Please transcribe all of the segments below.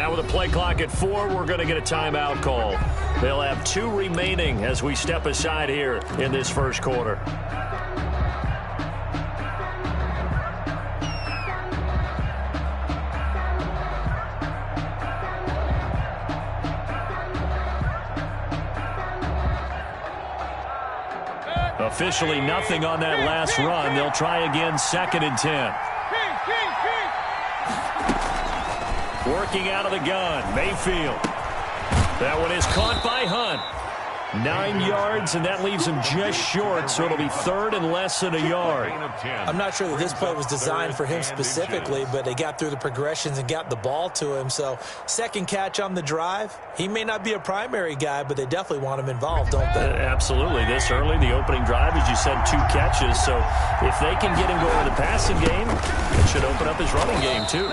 Now with a play clock at 4, we're going to get a timeout call. They'll have 2 remaining as we step aside here in this first quarter. Officially nothing on that last run. They'll try again, 2nd and 10. Working out of the gun, Mayfield. That one is caught by Hunt. 9 yards, and that leaves him just short, so it'll be 3rd and less than a yard. I'm not sure that this play was designed for him specifically, but they got through the progressions and got the ball to him. So, second catch on the drive. He may not be a primary guy, but they definitely want him involved, don't they? Absolutely. This early, the opening drive, as you said, 2 catches. So, if they can get him going in the passing game, it should open up his running game, too.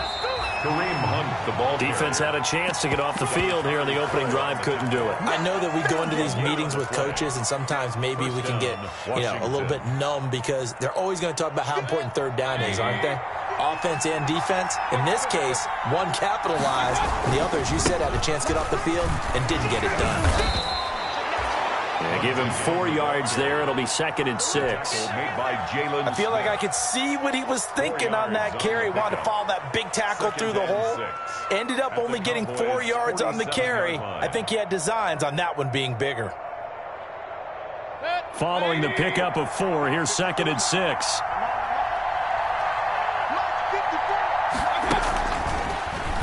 Kareem Hunt, the ball. Defense had a chance to get off the field here in the opening drive, couldn't do it. I know that we go into these meetings with coaches, and sometimes maybe we can get, a little bit numb because they're always going to talk about how important 3rd down is, aren't they? Offense and defense. In this case, one capitalized, and the other, as you said, had a chance to get off the field and didn't get it done. Yeah, give him 4 yards there. It'll be 2nd and 6. I feel like I could see what he was thinking on that carry. Wanted to follow that big tackle through the hole. Ended up only getting 4 yards on the carry. I think he had designs on that one being bigger. Following the pickup of 4, here's 2nd and 6.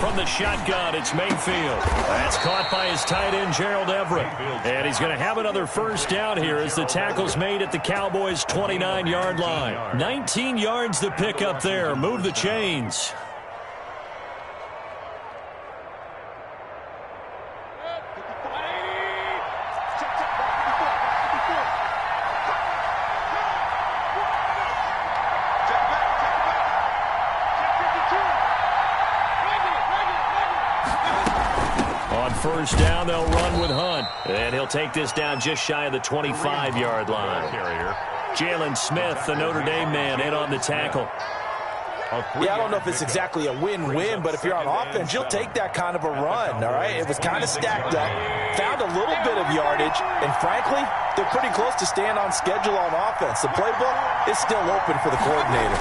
From the shotgun, it's Mayfield. That's caught by his tight end, Gerald Everett. And he's going to have another first down here as the tackle's made at the Cowboys' 29-yard line. 19 yards to pick up there. Move the chains. First down, they'll run with Hunt. And he'll take this down just shy of the 25-yard line. Jalen Smith, the Notre Dame man, in on the tackle. Yeah, I don't know if it's exactly a win-win, but if you're on offense, you'll take that kind of a run, all right? It was kind of stacked up, found a little bit of yardage, and frankly, they're pretty close to staying on schedule on offense. The playbook is still open for the coordinator.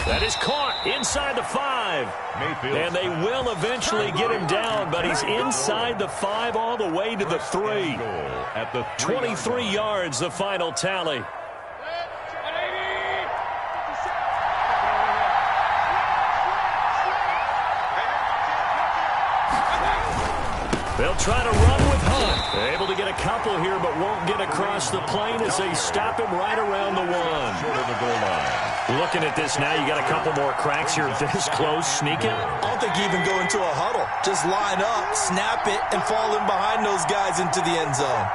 That is caught inside the 5. And they will eventually get him down, but he's inside the 5 all the way to the 3. 23 yards, the final tally. They'll try to run with Hunt. Able to get a couple here, but won't get across the plane as they stop him right around the 1. Short of the goal line. Looking at this now, you got a couple more cracks here this close. Sneak it. I don't think you even go into a huddle. Just line up, snap it, and fall in behind those guys into the end zone.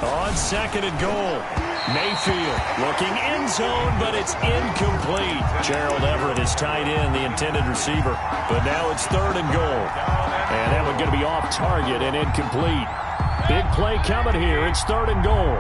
On 2nd and goal. Mayfield looking end zone, but it's incomplete. Gerald Everett is tied in, the intended receiver. But now it's 3rd and goal. And that one's going to be off target and incomplete. Big play coming here. It's 3rd and goal.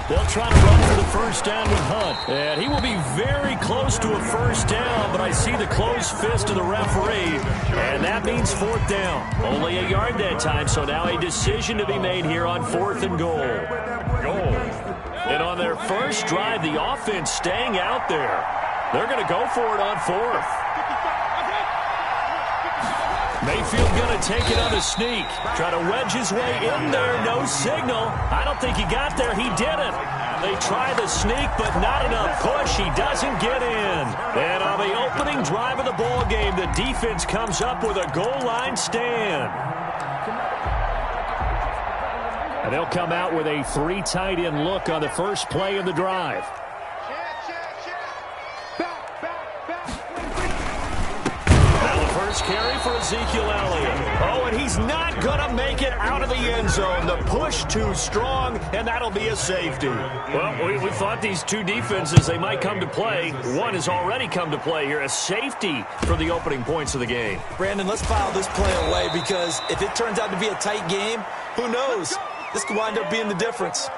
They'll try to run for the first down with Hunt. And he will be very close to a first down, but I see the closed fist of the referee. And that means 4th down. Only a yard that time, so now a decision to be made here on 4th and goal. And on their first drive, the offense staying out there. They're going to go for it on 4th. Mayfield going to take it on a sneak. Try to wedge his way in there. No signal. I don't think he got there. He didn't. They try the sneak, but not enough push. He doesn't get in. And on the opening drive of the ball game, the defense comes up with a goal line stand. And they'll come out with a 3 tight end look on the first play of the drive. first carry for Ezekiel Elliott. Oh, and he's not going to make it out of the end zone. The push too strong, and that'll be a safety. Well, we thought these two defenses, they might come to play. One has already come to play here. A safety for the opening points of the game. Brandon, let's file this play away because if it turns out to be a tight game, who knows? This could wind up being the difference.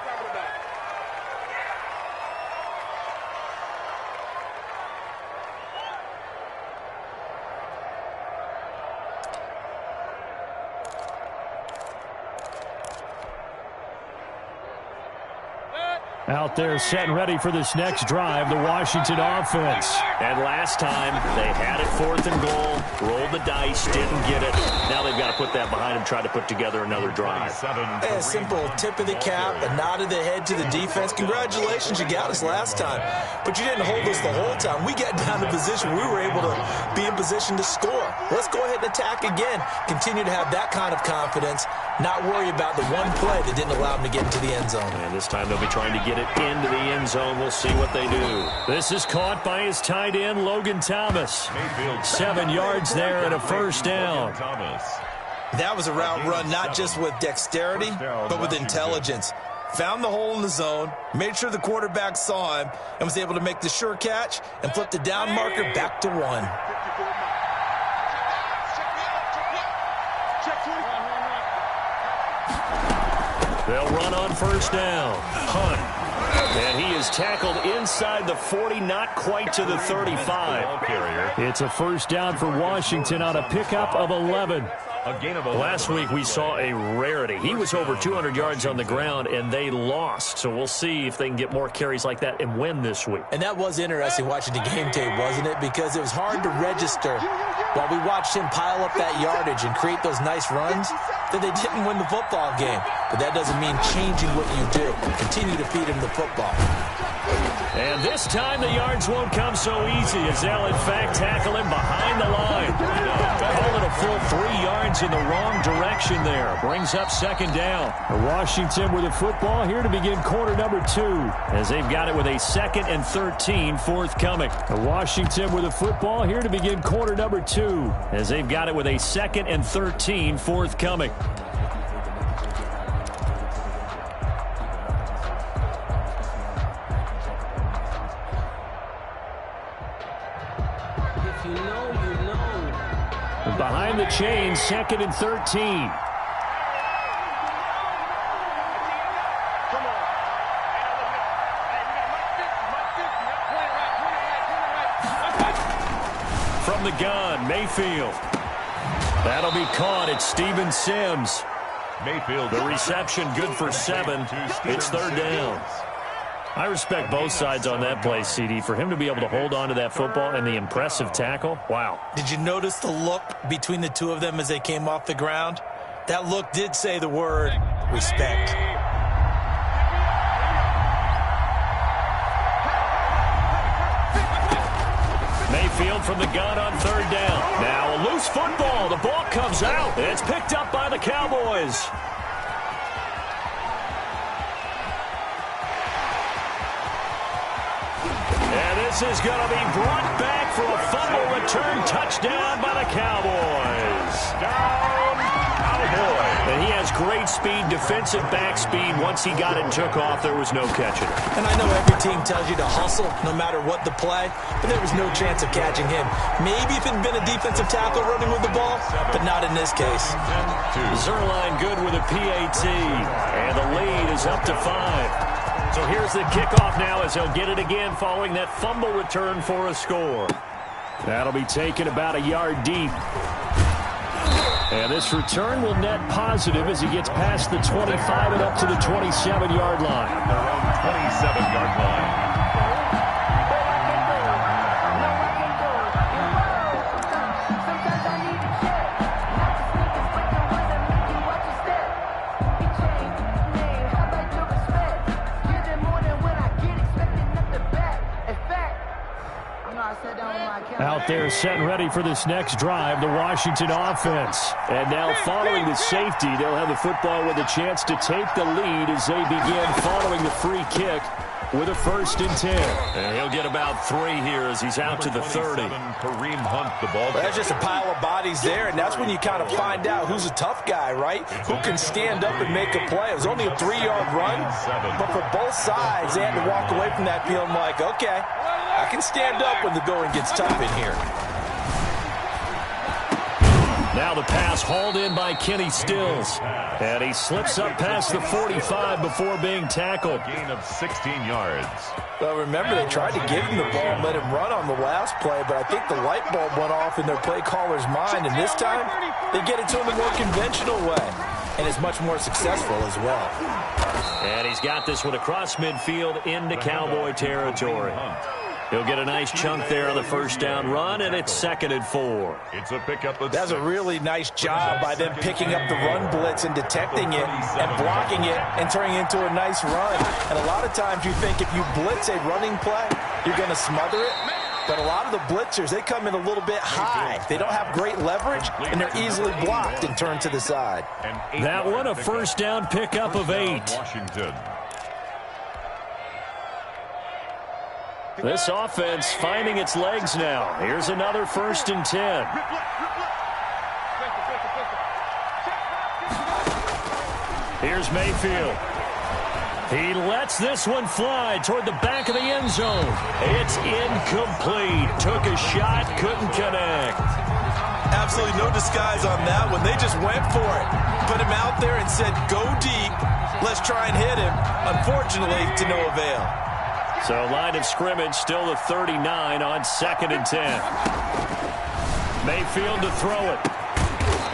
Out there set and ready for this next drive, the Washington offense. And last time, they had it 4th and goal, rolled the dice, didn't get it. Now they've got to put that behind them, try to put together another drive. A simple tip of the cap, a nod of the head to the defense. Congratulations, you got us last time. But you didn't hold us the whole time. We got down to position. We were able to be in position to score. Let's go ahead and attack again. Continue to have that kind of confidence, not worry about the one play that didn't allow them to get into the end zone. And this time they'll be trying to get it into the end zone. We'll see what they do. This is caught by his tight end, Logan Thomas. 7 yards there and a first down. That was a route run not just with dexterity, but with intelligence. Found the hole in the zone, made sure the quarterback saw him, and was able to make the sure catch and flip the down marker back to 1. They'll run on first down. Hunt. And he is tackled inside the 40, not quite to the 35. It's a first down for Washington on a pickup of 11. Last week we saw a rarity. He was over 200 yards on the ground, and they lost. So we'll see if they can get more carries like that and win this week. And that was interesting watching the game tape, wasn't it? Because it was hard to register while we watched him pile up that yardage and create those nice runs that they didn't win the football game. But that doesn't mean changing what you do. Continue to feed him the football. And this time the yards won't come so easy as they'll, in fact, tackle him behind the line. Call it a full 3 yards in the wrong direction there. Brings up second down. Washington with the football here to begin quarter number 2 as they've got it with a 2nd and 13 forthcoming. Washington with the football here to begin quarter number 2 as they've got it with a 2nd and 13 forthcoming. Behind the chains, 2nd and 13. From the gun, Mayfield. That'll be caught at Steven Sims. Mayfield. The reception good for 7. It's 3rd down. I respect both sides on that play, CD. For him to be able to hold on to that football and the impressive tackle, wow. Did you notice the look between the two of them as they came off the ground? That look did say the word respect. Mayfield from the gun on 3rd down. Now a loose football. The ball comes out. It's picked up by the Cowboys. This is going to be brought back for a fumble return touchdown by the Cowboys. Down, Cowboys. And he has great speed, defensive back speed. Once he got it and took off, there was no catching it. And I know every team tells you to hustle no matter what the play, but there was no chance of catching him. Maybe if it had been a defensive tackle running with the ball, but not in this case. Zerline good with a PAT. And the lead is up to 5. So here's the kickoff now as he'll get it again following that fumble return for a score. That'll be taken about a yard deep. And this return will net positive as he gets past the 25 and up to the 27-yard line. Their own 27-yard line. Out there set and ready for this next drive, the Washington offense. And now following the safety, they'll have the football with a chance to take the lead as they begin following the free kick. with a 1st and 10. And he'll get about 3 here as he's out to the 30. Kareem Hunt, the ball. Well, that's just a pile of bodies there, and that's when you kind of find out who's a tough guy, right? Who can stand up and make a play. It was only a 3-yard run, but for both sides, they had to walk away from that feeling like, okay, I can stand up when the going gets tough in here. Now the pass hauled in by Kenny Stills. And he slips up past the 45 before being tackled. Gain of 16 yards. Well, remember, they tried to give him the ball and let him run on the last play, but I think the light bulb went off in their play caller's mind, and this time they get it to him the more conventional way, and it's much more successful as well. And he's got this one across midfield into Cowboy territory. He'll get a nice chunk there on the 1st down run, and it's 2nd and 4. It's a pickup of That's a really nice job by them picking up the run blitz and detecting it and blocking it and turning it into a nice run. And a lot of times you think if you blitz a running play, you're going to smother it. But a lot of the blitzers, they come in a little bit high. They don't have great leverage, and they're easily blocked and turned to the side. That one a 1st down pickup of 8. Washington. This offense finding its legs now. Here's another 1st and 10. Here's Mayfield. He lets this one fly toward the back of the end zone. It's incomplete. Took a shot, couldn't connect. Absolutely no disguise on that one. They just went for it. Put him out there and said, go deep. Let's try and hit him. Unfortunately, to no avail. So line of scrimmage still the 39 on 2nd and 10. Mayfield to throw it.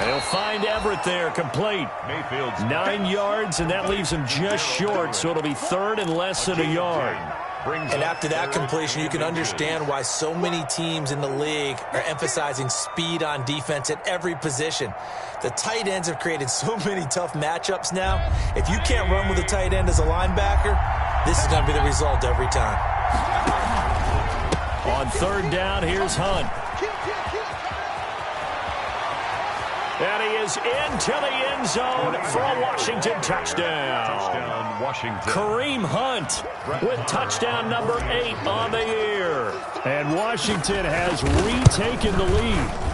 And he'll find Everett there, complete. Mayfield's 9 yards, and that leaves him just short, so it'll be 3rd and less than a yard. And after that completion, you can understand why so many teams in the league are emphasizing speed on defense at every position. The tight ends have created so many tough matchups now. If you can't run with a tight end as a linebacker, this is going to be the result every time. On 3rd down, here's Hunt. And he is into the end zone for a Washington touchdown. touchdown, Washington. Kareem Hunt with touchdown number 8 on the year. And Washington has retaken the lead.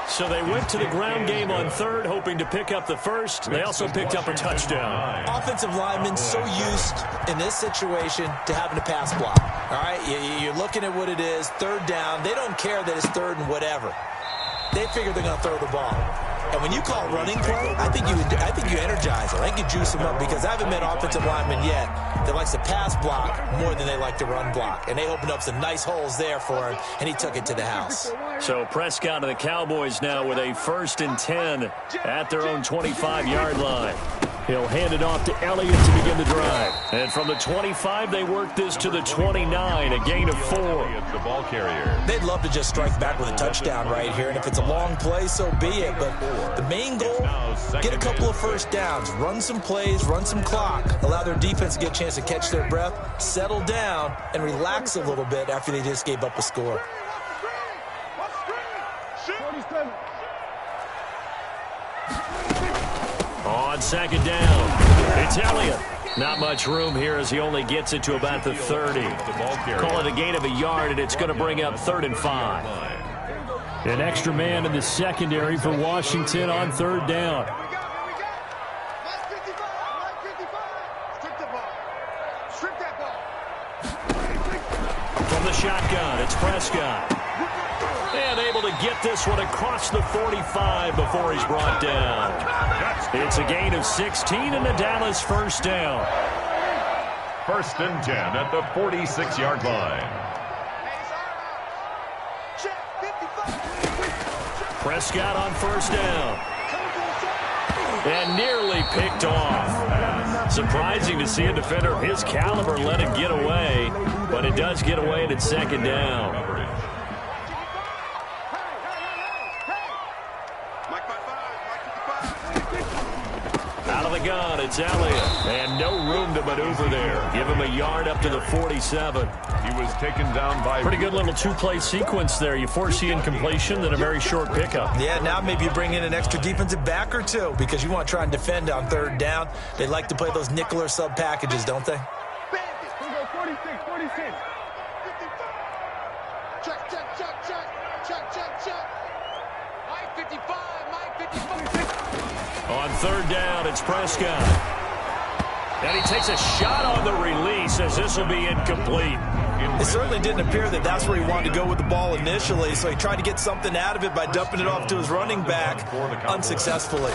So they went to the ground game on 3rd, hoping to pick up the 1st. They also picked up a touchdown. Offensive linemen so used in this situation to having to pass block. All right, you're looking at what it is, 3rd down. They don't care that it's 3rd and whatever. They figure they're going to throw the ball. And when you call running play, I think you energize them. I think you juice them up because I haven't met offensive linemen yet that likes to pass block more than they like to run block. And they opened up some nice holes there for him, and he took it to the house. So Prescott and the Cowboys now with a 1st and 10 at their own 25-yard line. He'll hand it off to Elliott to begin the drive. And from the 25, they work this to the 29, a gain of 4. The ball carrier. They'd love to just strike back with a touchdown right here, and if it's a long play, so be it. But the main goal, get a couple of 1st downs, run some plays, run some clock, allow their defense to get a chance to catch their breath, settle down, and relax a little bit after they just gave up a score. On 2nd down, it's Elliott. Not much room here as he only gets it to about the 30. Call it a gain of a yard, and it's going to bring up 3rd and 5. An extra man in the secondary for Washington on 3rd down. From the shotgun, it's Prescott. And able to get this one across the 45 before he's brought down. It's a gain of 16 and a Dallas 1st down. 1st and 10 at the 46-yard line. Prescott on 1st down. And nearly picked off. Surprising to see a defender of his caliber let it get away, but it does get away and it's 2nd down. Out of the gun, it's Elliott. And no room to maneuver there. Give him a yard up to the 47. He was taken down by... Pretty good little 2-play sequence there. You force the incompletion, then a very short pickup. Yeah, now maybe you bring in an extra defensive back or two because you want to try and defend on 3rd down. They like to play those nickel or sub packages, don't they? Check, check, check, check. Check, check, check. Mike 55, Mike 55. On third down, it's Prescott. And he takes a shot on the release as this will be incomplete. It certainly didn't appear that that's where he wanted to go with the ball initially, so he tried to get something out of it by dumping it off to his running back unsuccessfully.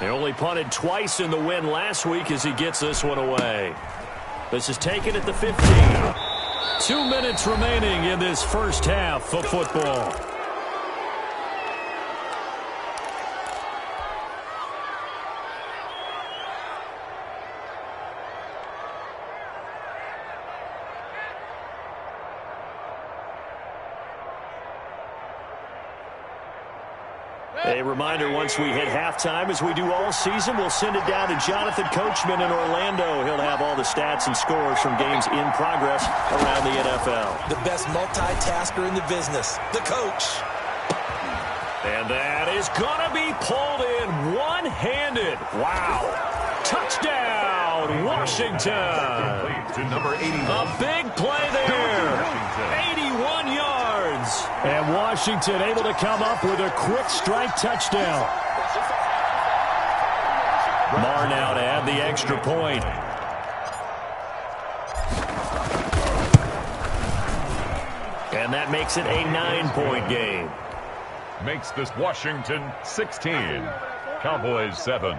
They only punted twice in the win last week as he gets this one away. This is taken at the 15. 2 minutes remaining in this first half of football. A reminder, once we hit halftime, as we do all season, we'll send it down to Jonathan Coachman in Orlando. He'll have all the stats and scores from games in progress around the NFL. The best multitasker in the business, the coach. And that is going to be pulled in one-handed. Wow. Touchdown, Washington. To number 81. A big play there. 81 yards. And Washington able to come up with a quick strike touchdown. Marr now to add the extra point. And that makes it a 9-point game. Makes this Washington 16. Cowboys 7.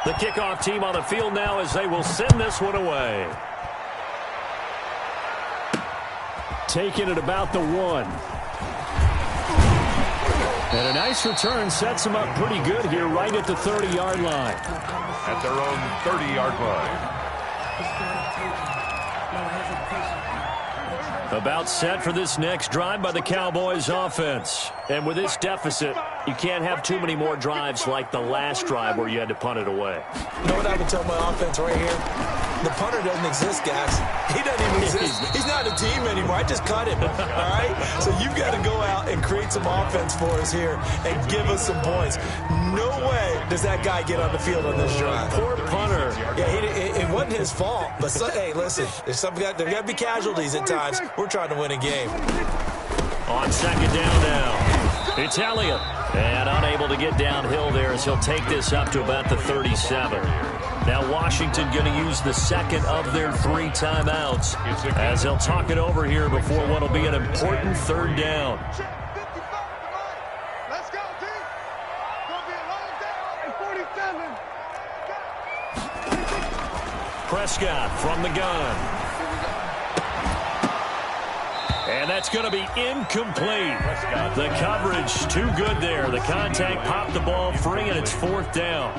The kickoff team on the field now as they will send this one away. Taking it about the 1. And a nice return sets them up pretty good here right at the 30-yard line. At their own 30-yard line. About set for this next drive by the Cowboys offense. And with this deficit, you can't have too many more drives like the last drive where you had to punt it away. You know what I would tell my offense right here? The punter doesn't exist, guys. He doesn't even exist. He's not a team anymore. I just cut him, all right? So you've got to go out and create some offense for us here and give us some points. No way does that guy get on the field on this drive. Poor punter. Yeah, it wasn't his fault. But, hey, listen, there's got to be casualties at times. We're trying to win a game. On second down now, it's Elliott. And unable to get downhill there as he'll take this up to about the 37. Now Washington going to use the second of their 3 timeouts as they'll talk it over here before what will be an important third down. Let's go, team. Gonna be a long day. 47. Prescott from the gun. And that's going to be incomplete. The coverage too good there. The contact popped the ball free, and it's 4th down.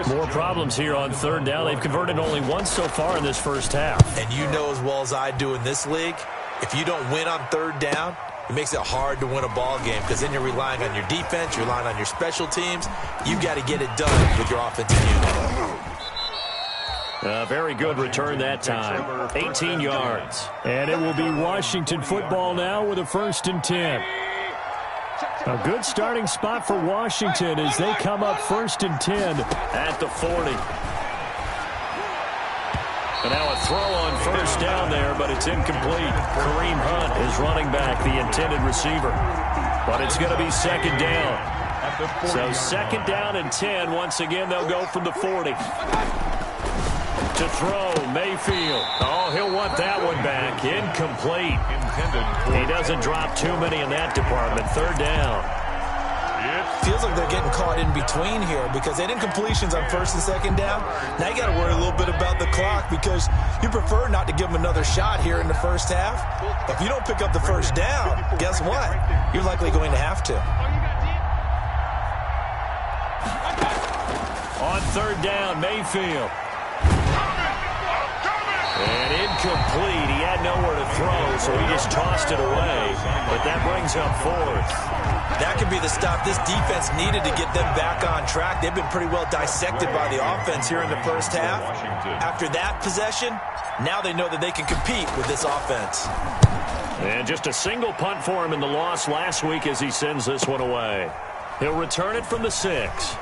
More problems here on third down. They've converted only once so far in this first half. And you know as well as I do in this league, if you don't win on third down, it makes it hard to win a ball game because then you're relying on your defense, you're relying on your special teams. You've got to get it done with your offensive unit. A very good return that time. 18 yards. And it will be Washington football now with a 1st and 10. A good starting spot for Washington as they come up 1st and 10 at the 40. And now a throw on 1st down there, but it's incomplete. Kareem Hunt is running back, the intended receiver. But it's going to be 2nd down. So 2nd down and 10. Once again, they'll go from the 40. To throw, Mayfield. Oh, he'll want that one back. Incomplete. He doesn't drop too many in that department. 3rd down. Feels like they're getting caught in between here because they didn't completions on 1st and 2nd down. Now you got to worry a little bit about the clock because you prefer not to give them another shot here in the first half. If you don't pick up the 1st down, guess what? You're likely going to have to. On 3rd down, Mayfield. And incomplete. He had nowhere to throw, so he just tossed it away. But that brings up 4th. That could be the stop this defense needed to get them back on track. They've been pretty well dissected by the offense here in the first half. After that possession, now they know that they can compete with this offense. And just a single punt for him in the loss last week as he sends this one away. He'll return it from the 6.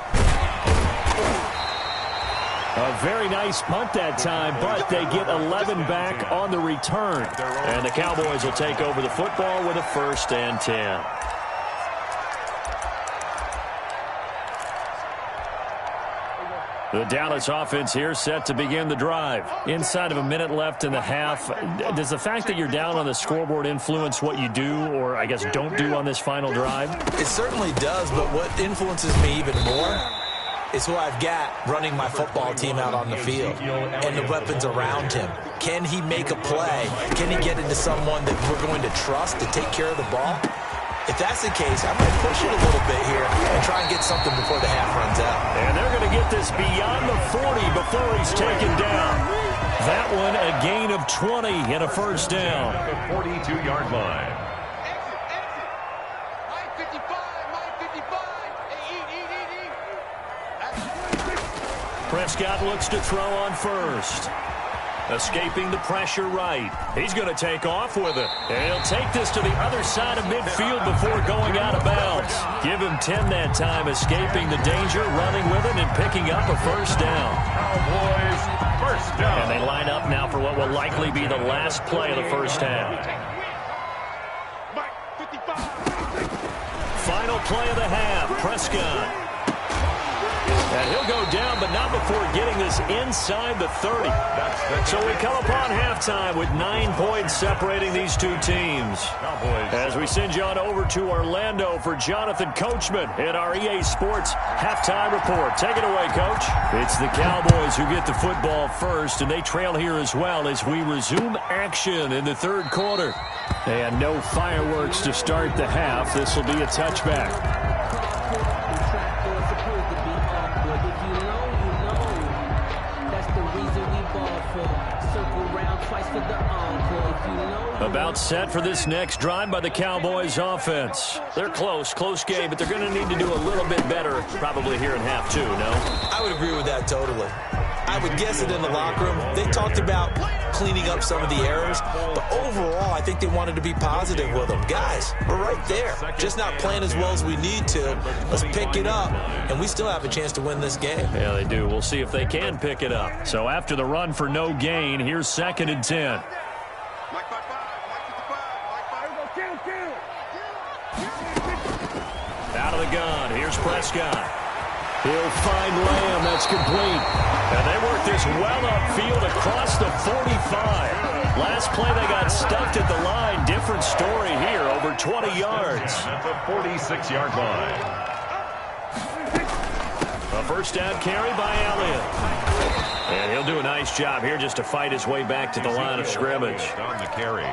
A very nice punt that time, but they get 11 back on the return. And the Cowboys will take over the football with a 1st and 10. The Dallas offense here set to begin the drive. Inside of a minute left in the half, does the fact that you're down on the scoreboard influence what you do, or I guess don't do on this final drive? It certainly does, but what influences me even more is who I've got running my football team out on the field and the weapons around him. Can he make a play? Can he get into someone that we're going to trust to take care of the ball? If that's the case, I might push it a little bit here and try and get something before the half runs out. And they're going to get this beyond the 40 before he's taken down. That one a gain of 20 and a 1st down. At the 42-yard line. Prescott looks to throw on 1st. Escaping the pressure right. He's going to take off with it. And he'll take this to the other side of midfield before going out of bounds. Give him 10 that time, escaping the danger, running with it, and picking up a 1st down. Cowboys, 1st down. And they line up now for what will likely be the last play of the 1st half. Final play of the half, Prescott. And he'll go down, but not before getting this inside the 30. So we come upon halftime with 9 points separating these two teams. As we send you on over to Orlando for Jonathan Coachman in our EA Sports Halftime Report. Take it away, Coach. It's the Cowboys who get the football first, and they trail here as well as we resume action in the 3rd quarter. And no fireworks to start the half. This will be a touchback. About set for this next drive by the Cowboys offense. They're close game, but they're going to need to do a little bit better probably here in half 2, no? I would agree with that totally. I would guess it in the locker room. They talked about cleaning up some of the errors, but overall, I think they wanted to be positive with them. Guys, we're right there. Just not playing as well as we need to. Let's pick it up, and we still have a chance to win this game. Yeah, they do. We'll see if they can pick it up. So after the run for no gain, here's 2nd and 10. Out of the gun, here's Prescott. He'll find Lamb, that's complete. And they work this well upfield across the 45. Last play they got stuffed at the line. Different story here, over 20 yards. At the 46-yard line. A 1st down carry by Elliott. And he'll do a nice job here just to fight his way back to the line of scrimmage. On the carry.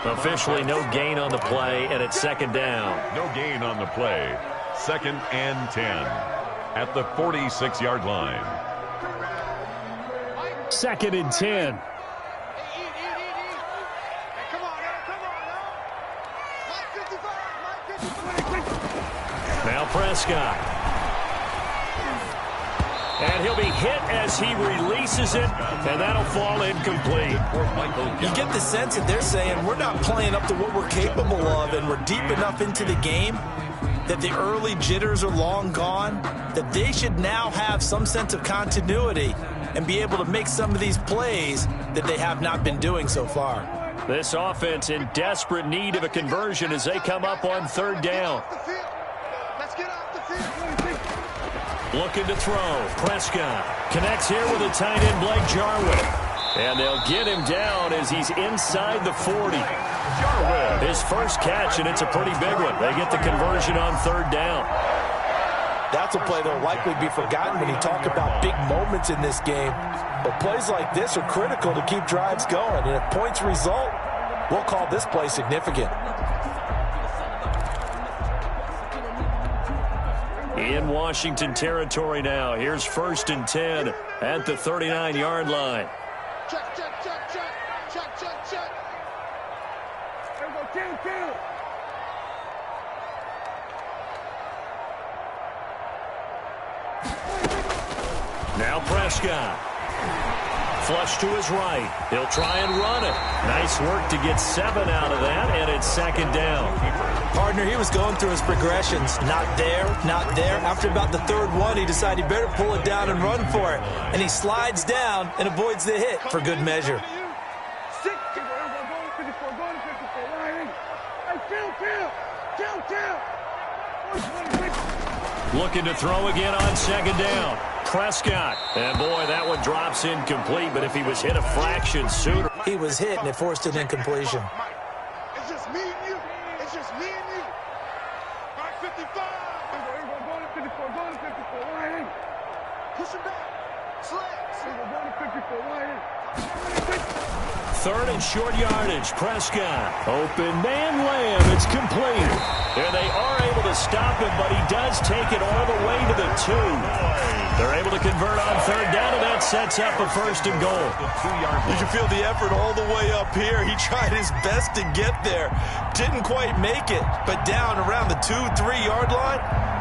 Officially no gain on the play, and it's 2nd down. No gain on the play. 2nd and 10 at the 46-yard line. 2nd and 10. Now Prescott. And he'll be hit as he releases it, and that'll fall incomplete. You get the sense that they're saying we're not playing up to what we're capable of, and we're deep enough into the game that the early jitters are long gone, that they should now have some sense of continuity and be able to make some of these plays that they have not been doing so far. This offense in desperate need of a conversion as they come up on 3rd down. Looking to throw. Prescott connects here with a tight end, Blake Jarwin. And they'll get him down as he's inside the 40. His first catch, and it's a pretty big one. They get the conversion on 3rd down. That's a play that will likely be forgotten when you talk about big moments in this game. But plays like this are critical to keep drives going. And if points result, we'll call this play significant. In Washington territory now. Here's 1st and 10 at the 39-yard line. Check. Now Prescott. Flush to his right. He'll try and run it. Nice work to get 7 out of that, and it's 2nd down. Partner, he was going through his progressions. Not there, not there. After about the third one, he decided he better pull it down and run for it. And he slides down and avoids the hit for good measure. Looking to throw again on second down. Prescott. And boy, that one drops incomplete, but if he was hit a fraction sooner. He was hit and it forced an incompletion. It's just me and you. It's just me and you. Mark 55. Go to 54. Go to 54. Right in. Push him back. Slants. Go to 54. Right in. Third and short yardage. Prescott. Open man Lamb. It's complete. There they are able to stop him, but he does take it all the way to the 2. They're able to convert on third down, and that sets up a first and goal. You can feel the effort all the way up here. He tried his best to get there. Didn't quite make it, but down around the 2-3 yard line,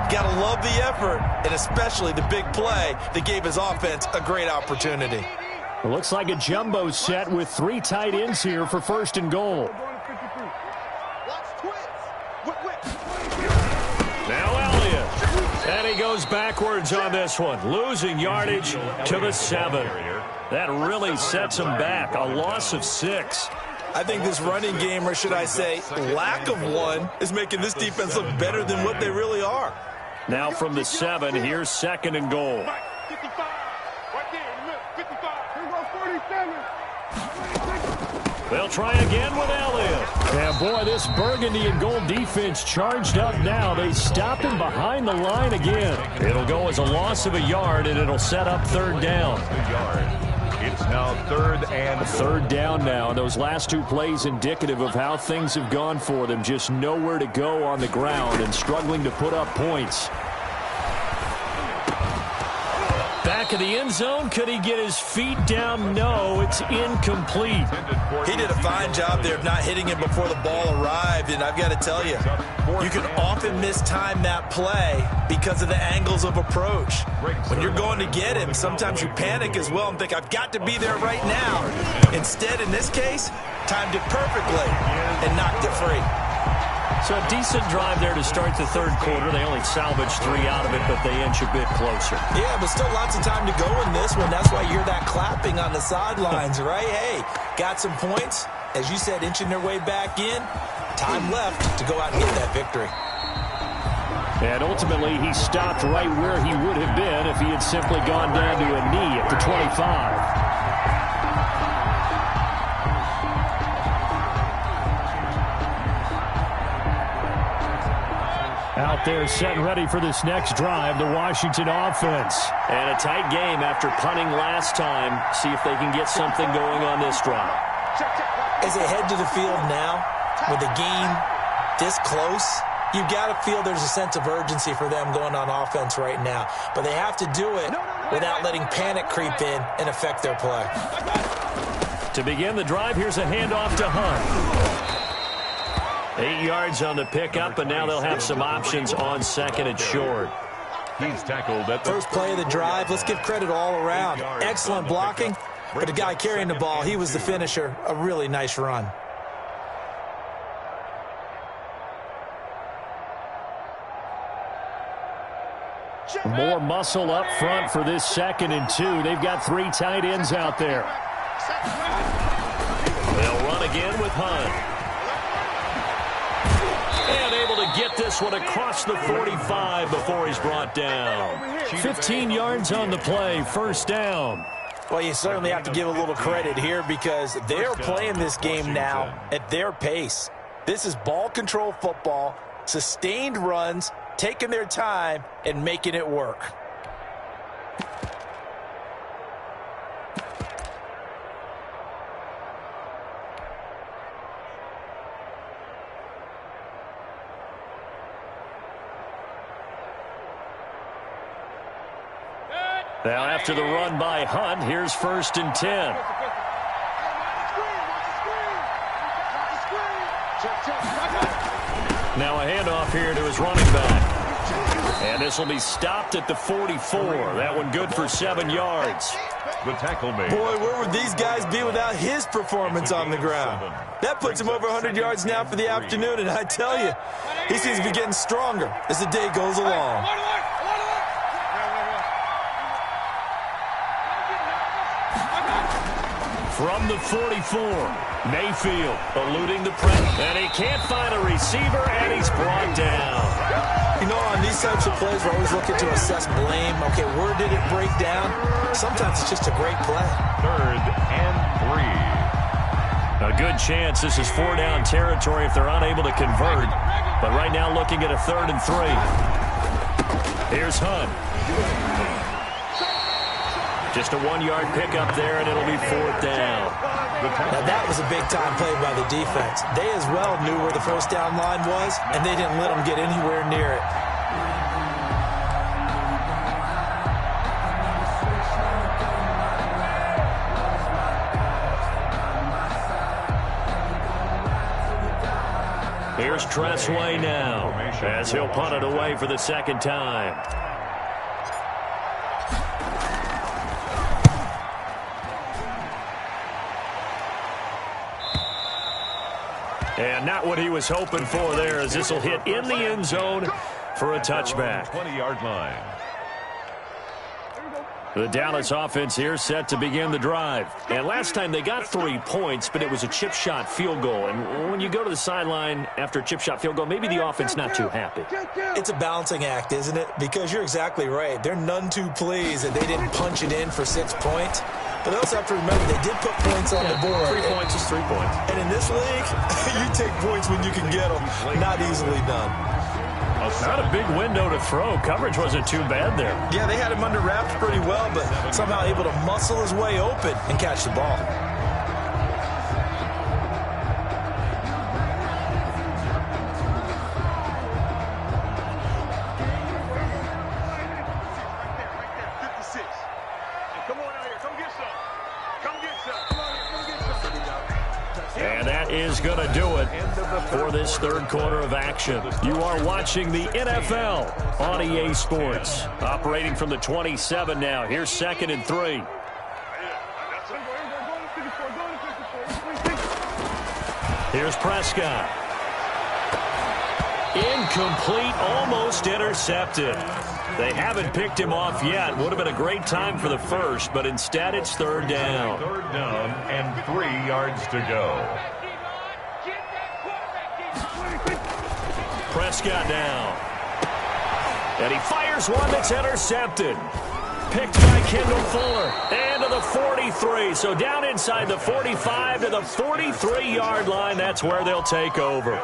gotta love the effort, and especially the big play that gave his offense a great opportunity. It looks like a jumbo set with 3 tight ends here for first and goal. Now Elliott. And he goes backwards on this one, losing yardage to the 7. That really sets him back, a loss of 6. I think this running game, or should I say lack of one, is making this defense look better than what they really are. Now from the 7, here's second and goal. 55. Right there. Look, 55. Here goes 47. They'll try again with Elliott. And boy, this burgundy and gold defense charged up now. They stop him behind the line again. It'll go as a loss of a yard, and it'll set up third down. It's now third down now. Those last 2 plays indicative of how things have gone for them. Just nowhere to go on the ground and struggling to put up points. Back of the end zone. Could he get his feet down? No, it's incomplete. He did a fine job there of not hitting him before the ball arrived, and I've got to tell you, you can often mistime that play because of the angles of approach. When you're going to get him, sometimes you panic as well and think, I've got to be there right now. Instead, in this case, timed it perfectly and knocked it free. So a decent drive there to start the third quarter. They only salvaged 3 out of it, but they inch a bit closer. Yeah, but still lots of time to go in this one. That's why you hear that clapping on the sidelines, right? Hey, got some points. As you said, inching their way back in. Time left to go out and get that victory. And ultimately, he stopped right where he would have been if he had simply gone down to a knee at the 25. Out there set and ready for this next drive, the Washington offense. And a tight game after punting last time. See if they can get something going on this drive. As they head to the field now, with the game this close, you've got to feel there's a sense of urgency for them going on offense right now. But they have to do it without letting panic creep in and affect their play. To begin the drive, here's a handoff to Hunt. 8 yards on the pickup, and now they'll have some options on second and short. He's tackled at the first play of the drive. Let's give credit all around. Excellent blocking, but the guy carrying the ball, he was the finisher. A really nice run. More muscle up front for this 2nd and 2. They've got 3 tight ends out there. They'll run again with Hunt. And able to get this one across the 45 before he's brought down. 15 yards on the play, first down. Well, you certainly have to give a little credit here because they're playing this game now at their pace. This is ball control football, sustained runs, taking their time and making it work. Now after the run by Hunt, here's 1st and 10. Now a handoff here to his running back. And this will be stopped at the 44. That one good for 7 yards. The tackle made. Boy, where would these guys be without his performance on the ground? That puts him over 100 yards now for the afternoon, and I tell you, he seems to be getting stronger as the day goes along. From the 44, Mayfield eluding the pressure. And he can't find a receiver, and he's brought down. You know, on these types of plays, we're always looking to assess blame. Okay, where did it break down? Sometimes it's just a great play. 3rd and 3. A good chance this is 4-down territory if they're unable to convert. But right now looking at a 3rd and 3. Here's Hunt. Just a 1-yard pickup there, and it'll be 4th down. Now, that was a big-time play by the defense. They as well knew where the first down line was, and they didn't let them get anywhere near it. Here's Tressway now, as he'll punt it away for the 2nd time. And not what he was hoping for there, as this will hit in the end zone for a touchback. 20-yard line. The Dallas offense here set to begin the drive. And last time they got 3 points, but it was a chip shot field goal. And when you go to the sideline after a chip shot field goal, maybe the offense not too happy. It's a balancing act, isn't it? Because you're exactly right. They're none too pleased that they didn't punch it in for 6 points. But they also have to remember they did put points on the board. 3 points is 3 points. And in this league, you take points when you can get them. Not easily done. Not a big window to throw. Coverage wasn't too bad there. Yeah, they had him under wraps pretty well, but somehow able to muscle his way open and catch the ball. And that is going to do it for this 3rd quarter of action. You are watching the NFL on EA Sports. Operating from the 27 now. Here's 2nd and 3. Here's Prescott. Incomplete, almost intercepted. They haven't picked him off yet. Would have been a great time for the first, but instead it's 3rd down. 3rd down and 3 yards to go. Prescott now. And he fires one that's intercepted. Picked by Kendall Fuller. And to the 43. So down inside the 45 to the 43-yard line. That's where they'll take over.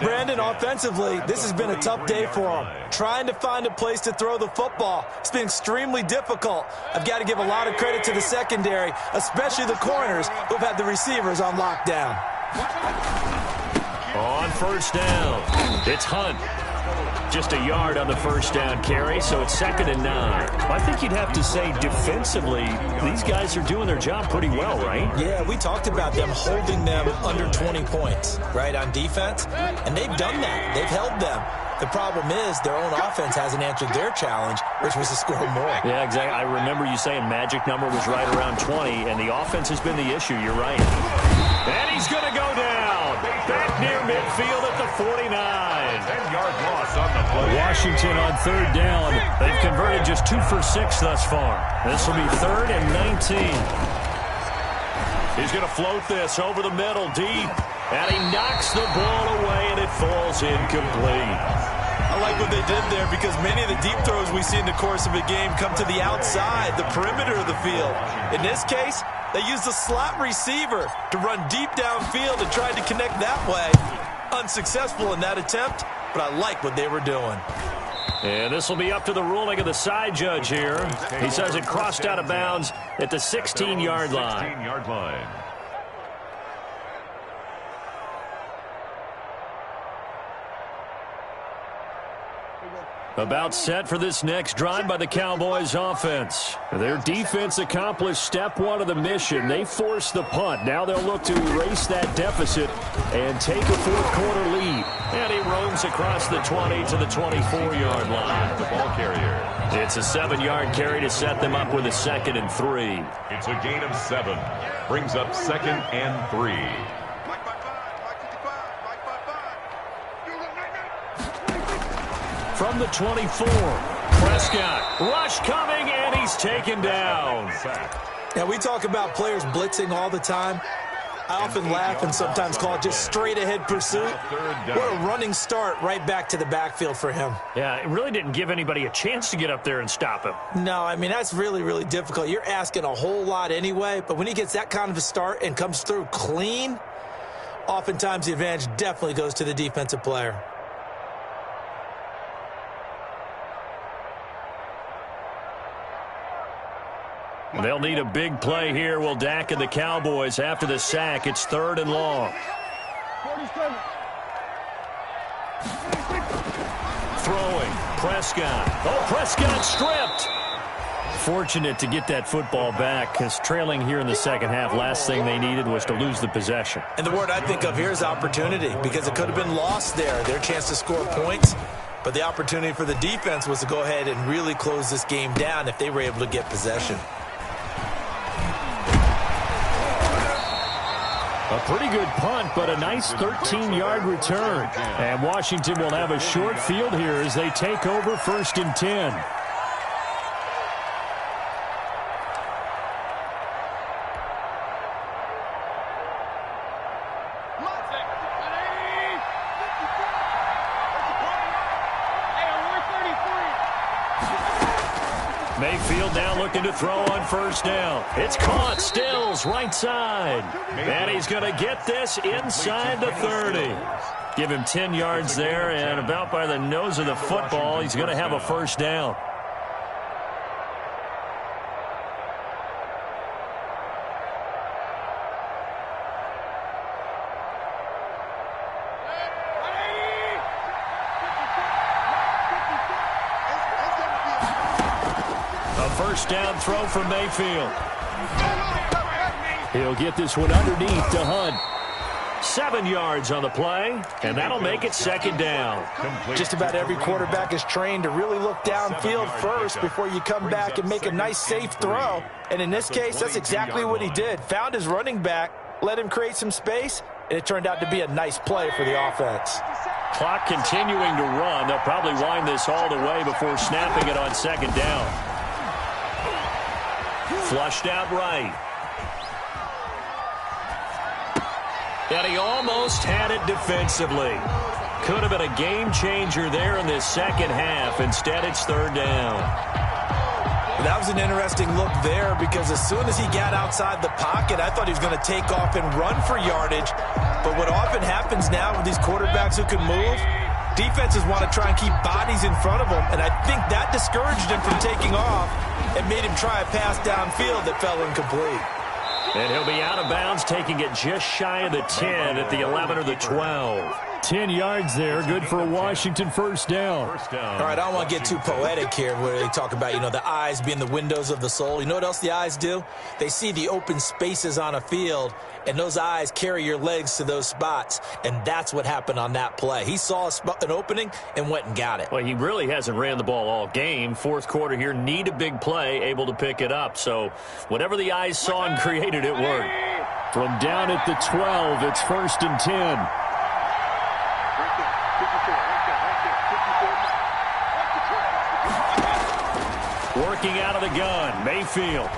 Brandon, offensively, this has been a tough day for them. Trying to find a place to throw the football. It's been extremely difficult. I've got to give a lot of credit to the secondary, especially the corners who've had the receivers on lockdown. On 1st down, it's Hunt. Just a yard on the 1st down carry, so it's 2nd and 9. I think you'd have to say defensively, these guys are doing their job pretty well, right? Yeah, we talked about them holding them under 20 points, right, on defense, and they've done that. They've held them. The problem is their own offense hasn't answered their challenge, which was to score more. Yeah, exactly. I remember you saying magic number was right around 20, and the offense has been the issue. You're right. And he's going to go down. Back near midfield at the 49. 10-yard loss on the play. Washington on 3rd down. They've converted just 2 for 6 thus far. This will be 3rd and 19. He's going to float this over the middle deep. And he knocks the ball away, and it falls incomplete. I like what they did there because many of the deep throws we see in the course of a game come to the outside, the perimeter of the field. In this case, they used a slot receiver to run deep downfield and tried to connect that way. Unsuccessful in that attempt, but I like what they were doing. And this will be up to the ruling of the side judge here. He says it crossed out of bounds at the 16-yard line. 16-yard line. About set for this next drive by the Cowboys offense. Their defense accomplished step one of the mission. They forced the punt. Now they'll look to erase that deficit and take a fourth-quarter lead. And he roams across the 20 to the 24-yard line. The ball carrier. It's a 7-yard carry to set them up with a 2nd and 3. It's a gain of 7. Brings up 2nd and 3. From the 24, Prescott. Rush coming, and he's taken down. Now, we talk about players blitzing all the time. I often laugh and sometimes call it just straight-ahead pursuit. What a running start right back to the backfield for him. Yeah, it really didn't give anybody a chance to get up there and stop him. No, I mean, that's really, really difficult. You're asking a whole lot anyway, but when he gets that kind of a start and comes through clean, oftentimes the advantage definitely goes to the defensive player. They'll need a big play here. Will Dak and the Cowboys after the sack. It's 3rd and long. Throwing. Prescott. Oh, Prescott stripped. Fortunate to get that football back because trailing here in the second half, last thing they needed was to lose the possession. And the word I think of here is opportunity because it could have been lost there. Their chance to score points. But the opportunity for the defense was to go ahead and really close this game down if they were able to get possession. A pretty good punt, but a nice 13-yard return. And Washington will have a short field here as they take over 1st and 10. Mayfield now looking to throw on 1st down. It's caught. Stills right side. And he's going to get this inside the 30. Give him 10 yards there, and about by the nose of the football, he's going to have a 1st down. First down throw for Mayfield. He'll get this one underneath to Hunt. 7 yards on the play, and that'll make it 2nd down. Just about every quarterback is trained to really look downfield first before you come back and make a nice, safe throw. And in this case, that's exactly what he did. Found his running back, let him create some space, and it turned out to be a nice play for the offense. Clock continuing to run. They'll probably wind this all the way before snapping it on 2nd down. Flushed out right. And he almost had it defensively. Could have been a game changer there in this second half. Instead, it's 3rd down. That was an interesting look there because as soon as he got outside the pocket, I thought he was going to take off and run for yardage. But what often happens now with these quarterbacks who can move, defenses want to try and keep bodies in front of them, and I think that discouraged him from taking off and made him try a pass downfield that fell incomplete. And he'll be out of bounds, taking it just shy of the 10 at the 11 or the 12. 10 yards there, good for a Washington 1st down. All right, I don't want to get too poetic here where they talk about, the eyes being the windows of the soul. You know what else the eyes do? They see the open spaces on a field, and those eyes carry your legs to those spots, and that's what happened on that play. He saw an opening and went and got it. Well, he really hasn't ran the ball all game. 4th quarter here, need a big play, able to pick it up. So whatever the eyes saw and created, it worked. From down at the 12, it's 1st and 10. Working out of the gun, Mayfield.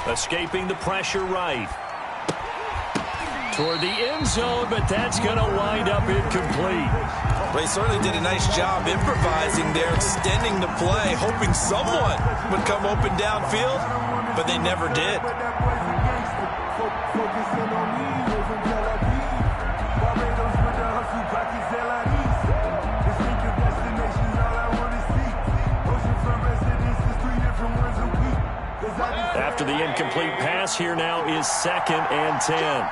Escaping the pressure right. Toward the end zone, but that's going to wind up incomplete. Well, he certainly did a nice job improvising there, extending the play, hoping someone would come open downfield, but they never did. After the incomplete pass, here now is 2nd and 10.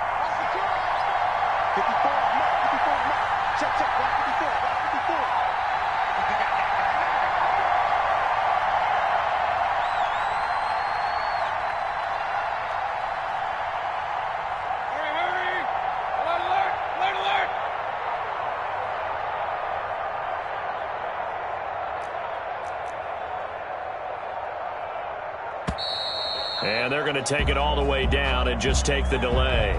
And they're going to take it all the way down and just take the delay.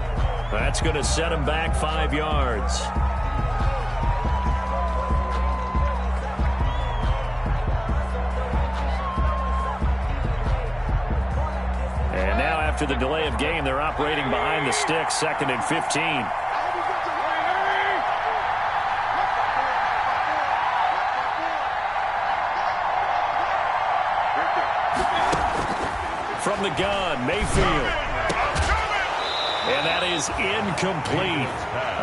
That's going to set them back 5 yards. And now after the delay of game, they're operating behind the sticks, 2nd and 15. From the gun, Mayfield. And that is incomplete.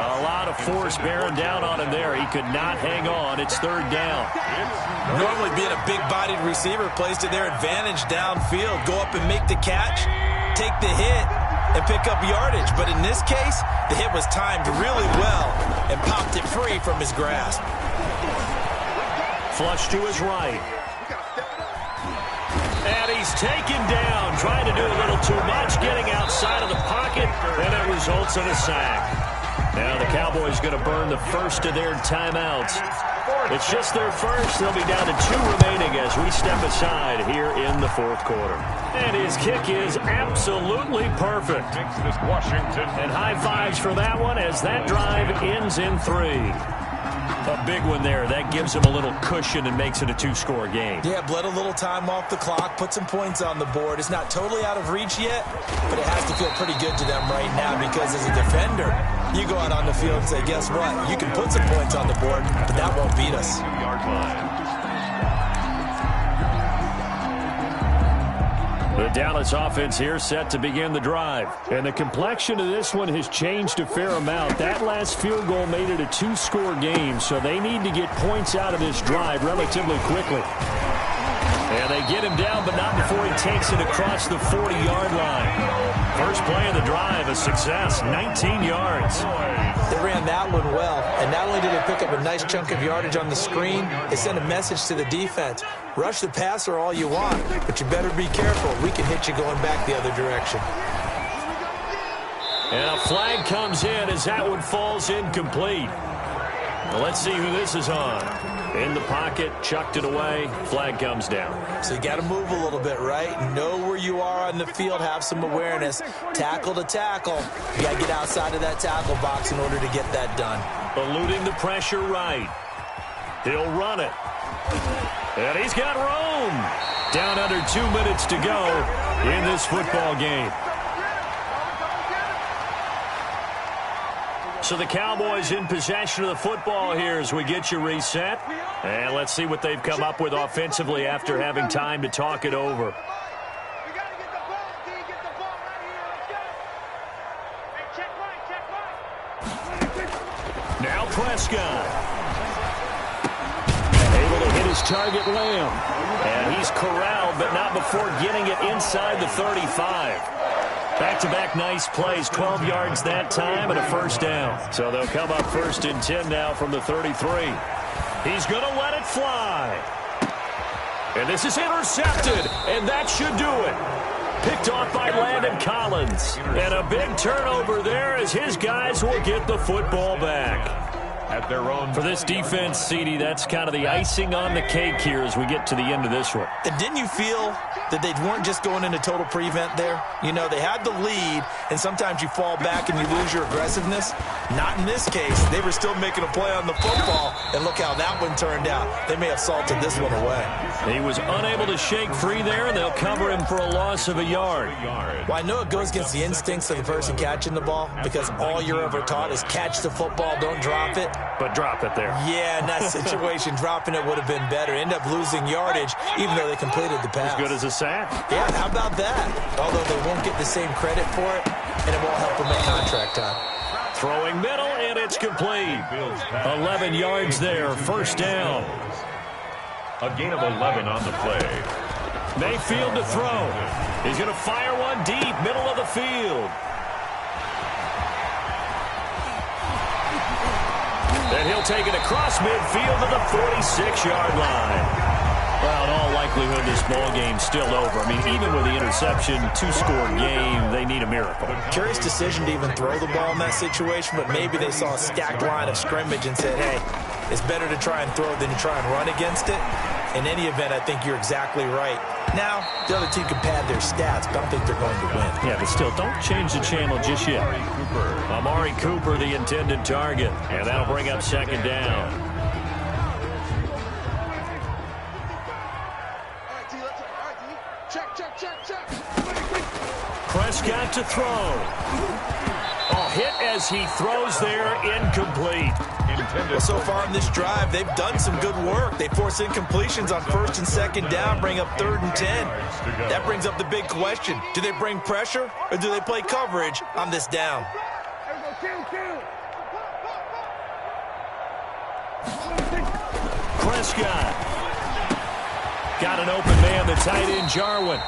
A lot of force bearing down on him there. He could not hang on. It's 3rd down. Normally being a big-bodied receiver plays to their advantage downfield. Go up and make the catch, take the hit, and pick up yardage. But in this case, the hit was timed really well and popped it free from his grasp. Flush to his right. And he's taken down, trying to do a little too much, getting outside of the pocket, and it results in a sack. Now the Cowboys going to burn the first of their timeouts. It's just their first. They'll be down to 2 remaining as we step aside here in the 4th quarter. And his kick is absolutely perfect. Washington. And high fives for that one as that drive ends in 3. A big one there. That gives him a little cushion and makes it a 2-score game. Yeah, bled a little time off the clock, put some points on the board. It's not totally out of reach yet, but it has to feel pretty good to them right now because as a defender, you go out on the field and say, guess what? You can put some points on the board, but that won't beat us. The Dallas offense here set to begin the drive. And the complexion of this one has changed a fair amount. That last field goal made it a 2-score game, so they need to get points out of this drive relatively quickly. And they get him down, but not before he takes it across the 40-yard line. First play of the drive, a success, 19 yards. They ran that one well, and not only did they pick up a nice chunk of yardage on the screen, they sent a message to the defense. Rush the passer all you want, but you better be careful. We can hit you going back the other direction. And a flag comes in as that one falls incomplete. Well, let's see who this is on. In the pocket, chucked it away, flag comes down. So you got to move a little bit, right? Know where you are on the field, have some awareness. Tackle to tackle. You got to get outside of that tackle box in order to get that done. Eluding the pressure right. He'll run it. And he's got room. Down under 2 minutes to go in this football game. So the Cowboys in possession of the football here as we get you reset. And let's see what they've come up with offensively after having time to talk it over. Now Prescott. Able to hit his target, Lamb. And he's corralled, but not before getting it inside the 35. Back-to-back nice plays, 12 yards that time and a first down. So they'll come up 1st and 10 now from the 33. He's going to let it fly. And this is intercepted, and that should do it. Picked off by Landon Collins. And a big turnover there as his guys will get the football back. At their own. For this defense, CD, that's kind of the icing on the cake here as we get to the end of this one. And didn't you feel that they weren't just going into total prevent there? You know, they had the lead, and sometimes you fall back and you lose your aggressiveness. Not in this case. They were still making a play on the football, and look how that one turned out. They may have salted this one away. He was unable to shake free there, and they'll cover him for a loss of a yard. Well, I know it goes against the instincts of the person catching the ball because all you're ever taught is catch the football, don't drop it. But drop it there. Yeah, in that situation, dropping it would have been better. End up losing yardage, even though they completed the pass. As good as a sack. Yeah, how about that? Although they won't get the same credit for it, and it won't help them at contract time. Throwing middle, and it's complete. 11 yards there, first down. A gain of 11 on the play. Mayfield to throw. He's going to fire one deep, middle of the field. And he'll take it across midfield to the 46-yard line. Well, in all likelihood, this ball game's still over. I mean, even with the interception, 2-score game, they need a miracle. Curious decision to even throw the ball in that situation, but maybe they saw a stacked line of scrimmage and said, hey, it's better to try and throw than to try and run against it. In any event, I think you're exactly right. Now, the other team can pad their stats, but I don't think they're going to win. Yeah, but still, don't change the channel just yet. Amari Cooper, the intended target, and that'll bring up second down. Prescott to throw. Oh, hit as he throws there, incomplete. Well, so far in this drive, they've done some good work. They force incompletions on first and second down, bring up 3rd and 10. That brings up the big question. Do they bring pressure or do they play coverage on this down? Prescott. Got an open man, the tight end, Jarwin.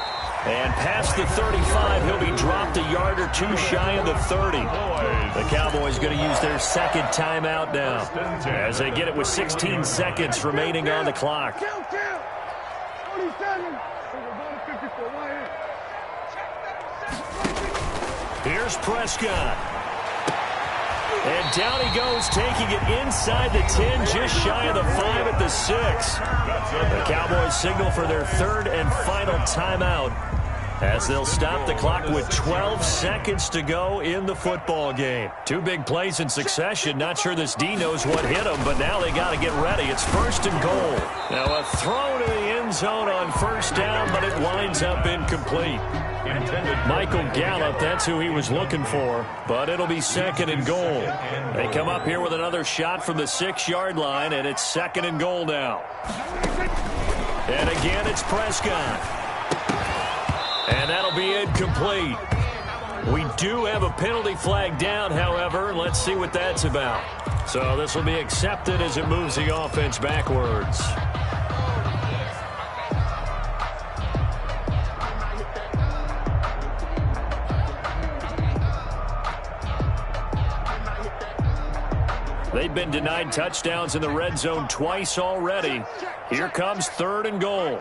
And past the 35, he'll be dropped a yard or two shy of the 30. The Cowboys going to use their second timeout now as they get it with 16 seconds remaining on the clock. Here's Prescott. And down he goes, taking it inside the 10, just shy of the 5 at the 6. The Cowboys signal for their third and final timeout as they'll stop the clock with 12 seconds to go in the football game. Two big plays in succession. Not sure this D knows what hit them, but now they got to get ready. It's 1st and goal. Now a throw to the end zone on first down, but it winds up incomplete. Michael Gallup, that's who he was looking for, but it'll be 2nd and goal. They come up here with another shot from the 6-yard line, and it's 2nd and goal now. And again, it's Prescott. And that'll be incomplete. We do have a penalty flag down, however. Let's see what that's about. So this will be accepted as it moves the offense backwards. They've been denied touchdowns in the red zone twice already. Here comes 3rd and goal.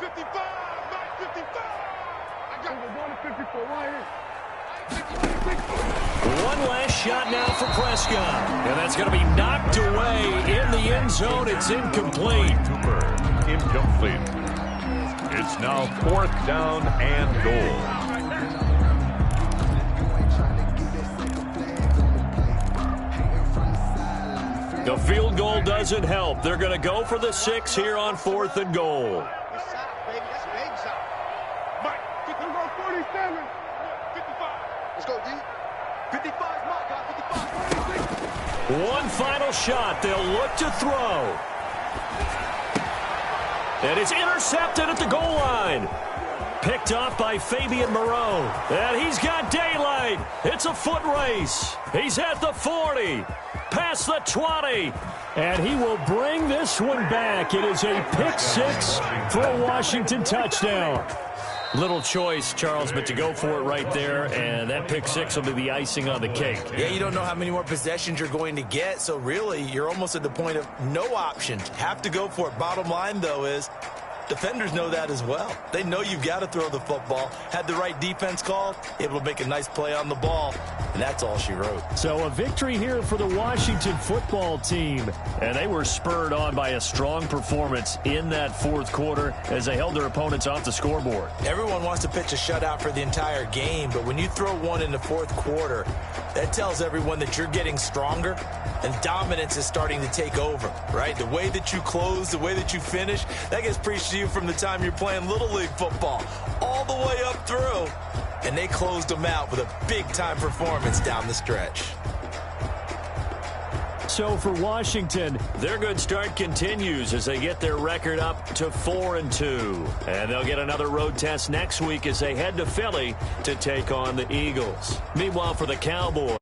One last shot now for Prescott. And that's going to be knocked away in the end zone. It's incomplete. Incomplete. It's now 4th down and goal. The field goal doesn't help. They're going to go for the 6 here on 4th and goal. One final shot. They'll look to throw. And it's intercepted at the goal line. Picked off by Fabian Moreau. And he's got daylight. It's a foot race. He's at the 40. Past the 20. And he will bring this one back. It is a pick 6 for a Washington touchdown. Little choice, Charles, but to go for it right there, and that pick 6 will be the icing on the cake. Yeah, you don't know how many more possessions you're going to get, so really you're almost at the point of no option. Have to go for it. Bottom line, though, is defenders know that as well. They know you've got to throw the football. Had the right defense called, able to make a nice play on the ball, and that's all she wrote. So a victory here for the Washington football team, and they were spurred on by a strong performance in that 4th quarter as they held their opponents off the scoreboard. Everyone wants to pitch a shutout for the entire game, but when you throw one in the 4th quarter, that tells everyone that you're getting stronger and dominance is starting to take over, right? The way that you close, the way that you finish, that gets preached to you from the time you're playing Little League football all the way up through. And they closed them out with a big-time performance down the stretch. So for Washington, their good start continues as they get their record up to 4-2. And they'll get another road test next week as they head to Philly to take on the Eagles. Meanwhile, for the Cowboys,